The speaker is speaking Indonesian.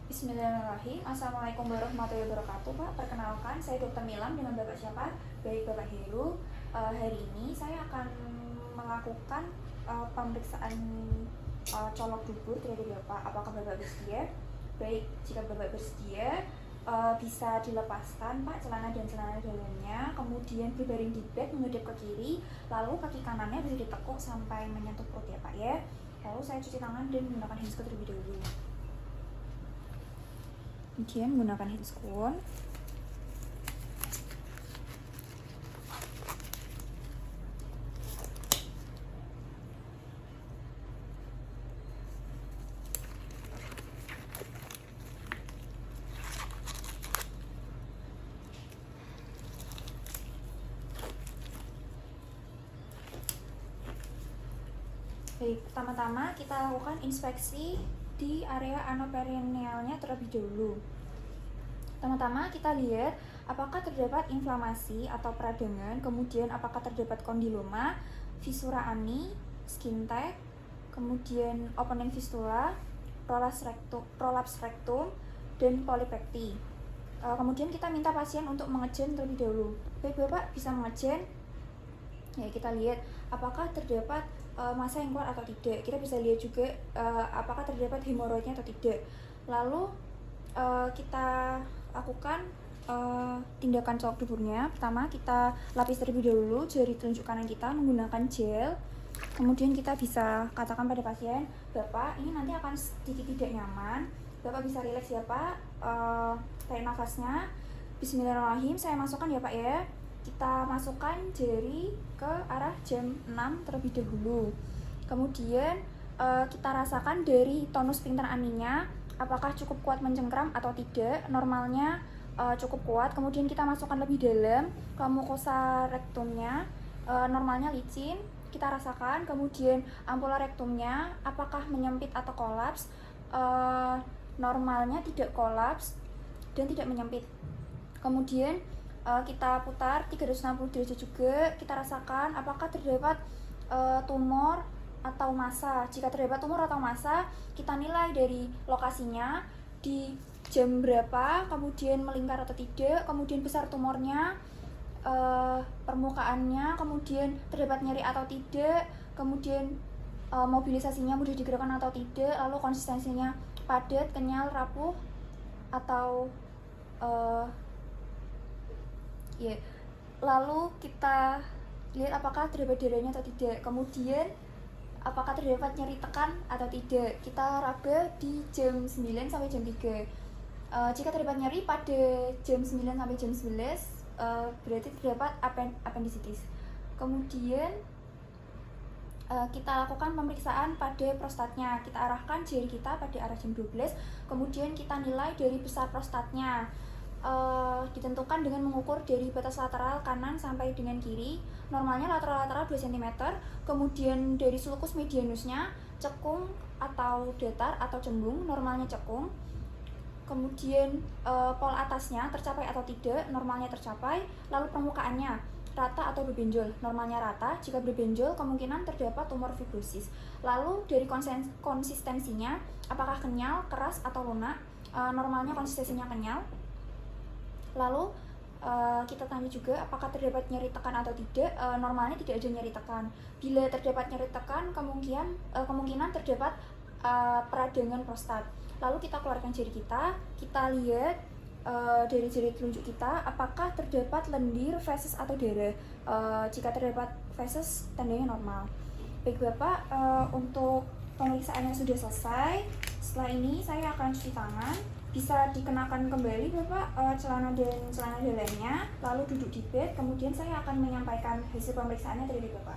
Bismillahirrahmanirrahim. Assalamualaikum warahmatullahi wabarakatuh, Pak. Perkenalkan, saya Dr. Milam dengan Bapak siapa? Baik, Bapak Heru. Hari ini saya akan melakukan pemeriksaan colok dubur terhadap Bapak. Apakah Bapak bersedia? Baik, jika Bapak bersedia, bisa dilepaskan, Pak, celana dan celana dalamnya, kemudian berbaring di bed menghadap ke kiri, lalu kaki kanannya bisa ditekuk sampai menyentuh perut ya, Pak ya. Lalu saya cuci tangan dan menggunakan handscoon terlebih dahulu. Kemudian menggunakan handscoon. Baik, pertama-tama kita lakukan inspeksi di area anoperinealnya terlebih dahulu. Pertama-tama kita lihat apakah terdapat inflamasi atau peradangan, kemudian apakah terdapat kondiloma, fisura ani, skin tag, kemudian opening fistula, prolaps rectum, dan polipekti. Kemudian kita minta pasien untuk mengejen terlebih dahulu. Baik, Bapak bisa mengejen. Ya, kita lihat apakah terdapat massa yang keluar atau tidak. Kita bisa lihat juga apakah terdapat hemoroidnya atau tidak. Lalu kita lakukan tindakan colok duburnya. Pertama, kita lapis terlebih dahulu jari telunjuk kanan kita menggunakan gel. Kemudian kita bisa katakan pada pasien, Bapak ini nanti akan sedikit tidak nyaman. Bapak bisa rileks ya, Pak. Tarik nafasnya. Bismillahirrahmanirrahim. Saya masukkan ya, Pak ya. Kita masukkan jari ke arah jam 6 terlebih dahulu. Kemudian kita rasakan dari tonus sphincter aninya apakah cukup kuat mencengkram atau tidak. Normalnya cukup kuat. Kemudian kita masukkan lebih dalam ke mukosa rektumnya, normalnya licin. Kita rasakan. Kemudian ampula rektumnya apakah menyempit atau kolaps. Normalnya tidak kolaps dan tidak menyempit. Kemudian kita putar 360 derajat juga. Kita rasakan apakah terdapat tumor atau massa. Jika terdapat tumor atau massa, kita nilai dari lokasinya, di jam berapa, kemudian melingkar atau tidak, kemudian besar tumornya, permukaannya, kemudian terdapat nyeri atau tidak, kemudian mobilisasinya mudah digerakkan atau tidak, lalu konsistensinya padat, kenyal, rapuh, atau ya. Lalu kita lihat apakah terdapat darahnya atau tidak. Kemudian apakah terdapat nyeri tekan atau tidak. Kita raba di jam 9 sampai jam 3. Jika terdapat nyeri pada jam 9 sampai jam 11, berarti terdapat appendicitis. Kemudian kita lakukan pemeriksaan pada prostatnya. Kita arahkan jari kita pada arah jam 12. Kemudian kita nilai dari besar prostatnya. Ditentukan dengan mengukur dari batas lateral kanan sampai dengan kiri. Normalnya lateral 2 cm. Kemudian dari sulcus medianusnya cekung atau datar atau cembung, normalnya cekung. Kemudian pol atasnya tercapai atau tidak, normalnya tercapai. Lalu permukaannya rata atau berbenjol, normalnya rata. Jika berbenjol kemungkinan terdapat tumor fibrosis. Lalu dari konsistensinya apakah kenyal, keras atau lunak. Normalnya konsistensinya kenyal. Lalu kita tanya juga apakah terdapat nyeri tekan atau tidak. Normalnya tidak ada nyeri tekan. Bila terdapat nyeri tekan, kemungkinan terdapat peradangan prostat. Lalu kita keluarkan jari kita lihat dari jari telunjuk kita apakah terdapat lendir, feses atau darah. Jika terdapat feses, tandanya normal. Baik Bapak, untuk pemeriksaannya sudah selesai. Setelah ini saya akan cuci tangan. Bisa dikenakan kembali Bapak celana dan celana dalamnya, lalu duduk di bed. Kemudian saya akan menyampaikan hasil pemeriksaannya dari Bapak.